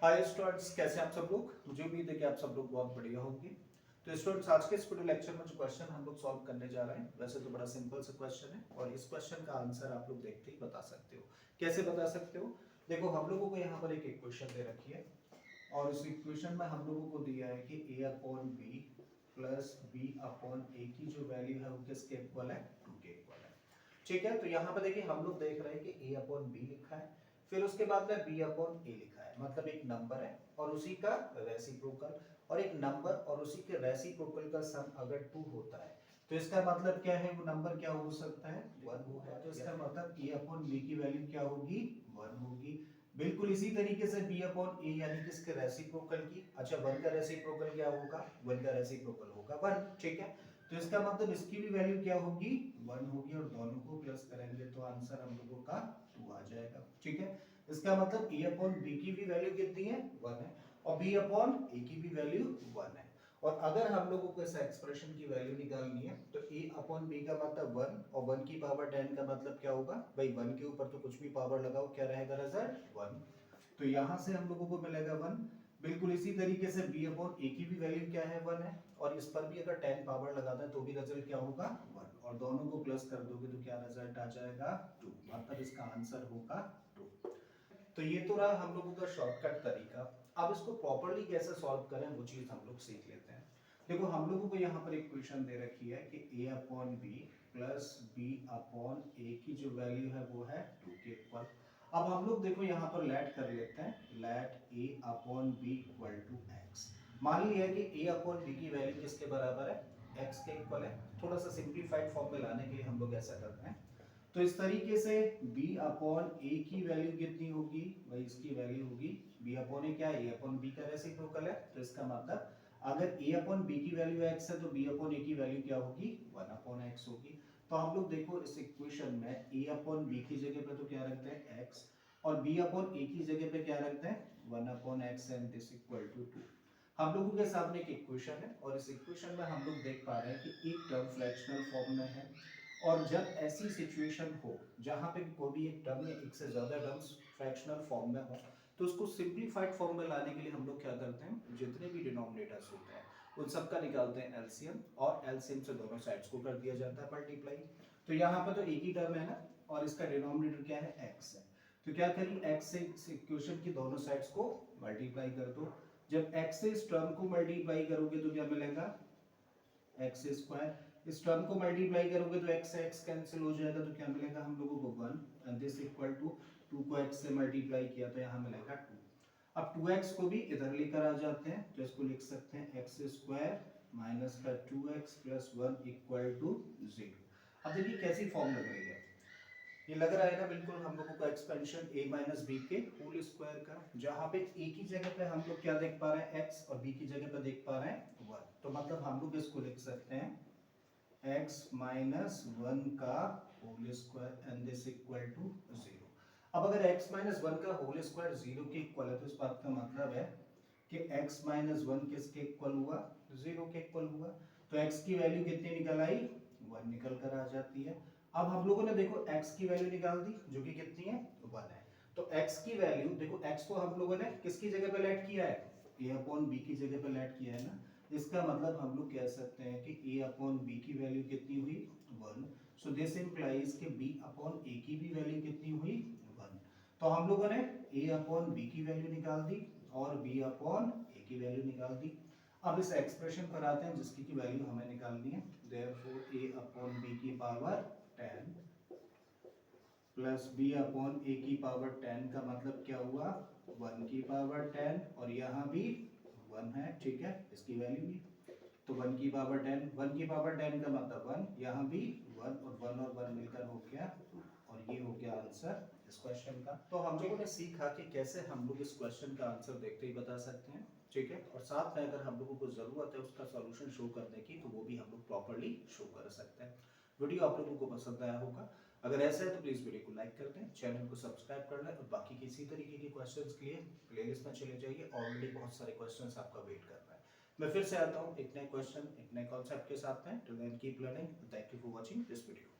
Hi students, कैसे हैं आप सब लोग। मुझे उम्मीद है कि आप सब लोग बहुत बढ़िया होंगे। तो स्टूडेंट्स, आज के इस वीडियो लेक्चर में जो क्वेश्चन हम लोग सॉल्व करने जा रहे हैं, वैसे तो बड़ा सिंपल सा क्वेश्चन है और इस क्वेश्चन का आंसर आप लोग देखते ही बता सकते हो। कैसे बता सकते हो? देखो, हम लोगों को यहाँ पर एक इक्वेशन दे रखी है और इस इक्वेशन में हम लोगों को दिया है कि a upon B plus B upon A की जो वैल्यू है वो किसके इक्वल है? 2 के इक्वल है। ठीक है, तो यहाँ पर देखिए हम लोग देख रहे हैं कि a अपॉन बी लिखा है, फिर उसके बाद में b अपॉन a लिखा है, मतलब एक नंबर है और उसी का रेसिप्रोकल, और एक नंबर और उसी के रेसिप्रोकल का सम अगर 2 होता है तो इसका मतलब क्या है? वो नंबर क्या हो सकता है? 1 होगा। तो इसका मतलब a अपॉन b की वैल्यू क्या होगी? 1 होगी। बिल्कुल इसी तरीके से b अपॉन a यानी कि इसके रेसिप्रोकल की, अच्छा 1 का रेसिप्रोकल क्या होगा? 1 का रेसिप्रोकल होगा 1। ठीक है, तो इसका मतलब इसकी भी वैल्यू क्या होगी? 1 होगी और दोनों को प्लस करेंगे तो आंसर हम लोगों का 2 आ जाएगा। ठीक है, इसका मतलब a अपॉन b की भी वैल्यू कितनी है? 1 है और b अपॉन a की भी वैल्यू 1 है। और अगर हम लोगों को इस एक्सप्रेशन की वैल्यू निकालनी है तो a अपॉन b का मतलब 1 और 1 की पावर 10 का मतलब क्या होगा भाई? 1 के ऊपर तो कुछ भी पावर लगाओ, क्या रहेगा रिजल्ट? 1। तो यहां से हम लोगों को मिलेगा 1। बिल्कुल इसी तरीके से b अपॉन a की भी वैल्यू क्या है? 1 है और इस पर भी अगर 10 पावर लगाते हैं तो भी रिजल्ट क्या होगा? 1। और दोनों को प्लस कर दोगे तो क्या रिजल्ट आ जाएगा? 2। मतलब इसका आंसर होगा 2। तो ये तो रहा हम लोगों का शॉर्टकट तरीका। अब इसको प्रॉपर्ली कैसे सॉल्व करें वो चीज हम लोग सीख लेते हैं। देखो, हम लोगों को यहाँ पर इक्वेशन दे रखी है कि a upon B plus B upon A की जो वैल्यू है वो है 2 के इक्वल। अब हम लोग देखो यहाँ पर लेट कर लेते हैं, let a upon b equal to x. मान लिया कि a अपॉन बी की वैल्यू किसके बराबर है? x के इक्वल है। थोड़ा सा सिंप्लीफाइड फॉर्म में लाने के लिए हम लोग ऐसा करते हैं। तो इस तरीके से b अपॉन a की वैल्यू कितनी होगी भाई? इसकी वैल्यू होगी b अपॉन a, क्या है? a अपॉन b का रेसिप्रोकल है, तो इसका मतलब अगर a अपॉन b की वैल्यू x है तो b अपॉन a की वैल्यू क्या होगी? 1 अपॉन x होगी। तो हम लोग देखो इस इक्वेशन में a अपॉन b की जगह पे तो क्या रखते हैं? x, और b अपॉन a की जगह पे क्या रखते हैं? 1 upon x and this equal to 2। हम लोगों के सामने एक इक्वेशन है और इस इक्वेशन में हम लोग देख पा रहे हैं कि एक टर्म फ्रैक्शनल फॉर्म में है। और जब ऐसी सिचुएशन हो जहां पे कोई भी एक टर्म या एक से ज्यादा टर्म्स फ्रैक्शनल फॉर्म में हो तो उसको सिंपलीफाइड फॉर्म में लाने के लिए हम लोग क्या करते हैं? जितने भी डिनोमिनेटर्स होते हैं उन सब का निकालते हैं एलसीएम, और एलसीएम से दोनों साइड्स को कर दिया जाता है मल्टीप्लाई। तो यहाँ पे तो एक ही टर्म है ना, और इसका डिनोमिनेटर क्या है? एक्स है। तो क्या करिए, एक्स से इस इक्वेशन की दोनों साइड्स को मल्टीप्लाई कर दो। जब एक्स से इस टर्म को मल्टीप्लाई करोगे तो क्या मिलेगा? X square. इस टर्म को मल्टीप्लाई करोगे तो एक्स से एक्स कैंसिल हो जाएगा, तो क्या मिलेगा हम लोगों को? 1 एंड दिस इक्वल टू 2 को x से मल्टीप्लाई किया तो यहाँ मिलेगा 2। अब 2x को भी इधर लेकर आ जाते हैं तो इसको लिख सकते हैं एक्स स्क्वायर माइनस का 2x प्लस 1 इक्वल टू 0। अब देखिए कैसी फॉर्म लग रही है। ये लग रहा है ना बिल्कुल हम लोगों का एक्सपेंशन a माइनस बी के होल स्क्वायर का, जहां पे a की जगह पे हम लोग क्या देख पा रहे हैं? x, और b की जगह पे देख पा रहे हैं 1। तो मतलब हम लोग इसको लिख सकते हैं x माइनस 1 का whole square and this equal to 0। अब अगर x माइनस 1 का होल स्क्वायर 0 के इक्वल है तो इस बात का मतलब है कि x माइनस 1 किसके इक्वल हुआ? 0 के इक्वल हुआ। तो x की वैल्यू कितनी निकल आई? 1 निकल कर आ जाती है। अब हम लोगों ने देखो x की वैल्यू निकाल दी जो कि कितनी है? 1 है। तो x की वैल्यू देखो, x को हम लोगों ने किसकी जगह पे लेट किया है? a अपॉन b की जगह पे लेट किया है ना। इसका मतलब हम लोग कह सकते हैं कि a अपॉन b की वैल्यू कितनी हुई? 1। सो दिस इंप्लाइज कि b अपॉन a की भी वैल्यू कितनी हुई? 1। तो हम लोगों ने a अपॉन b की वैल्यू निकाल दी और b अपॉन a की वैल्यू निकाल दी। अब इस एक्सप्रेशन पर आते हैं जिसकी की वैल्यू हमें निकालनी है। देयरफॉर a अपॉन b की power 10 plus b upon a की पावर 10 का मतलब क्या हुआ? 1 की पावर 10, और यहाँ भी 1 है। ठीक है, इसकी वैल्यू भी तो 1 की पावर 10, 1 की पावर 10 का मतलब 1, यहाँ भी 1 और 1 मिलकर हो गया 2, और ये हो गया आंसर इस क्वेश्चन का। तो हम लोगों ने सीखा कि कैसे हम लोग इस क्वेश्चन का आंसर देखते ही बता सकते हैं। ठीक है, और साथ में अगर हम लोगों को जरूरत है उसका सॉल्यूशन शो करने की तो वो भी हम लोग प्रॉपर्ली शो कर सकते हैं। वीडियो आप लोगों को पसंद आया होगा। अगर ऐसा है तो प्लीज वीडियो को लाइक कर दें, चैनल को सब्सक्राइब कर लें और बाकी किसी तरीके के क्वेश्चंस के लिए प्लेलिस्ट में चले जाइए। ऑलरेडी बहुत सारे क्वेश्चंस आपका वेट कर रहा है। मैं फिर से आता हूँ एक नए क्वेश्चन, एक नए कॉन्सेप्ट के साथ में। Till then keep learning. Thank you for watching this video.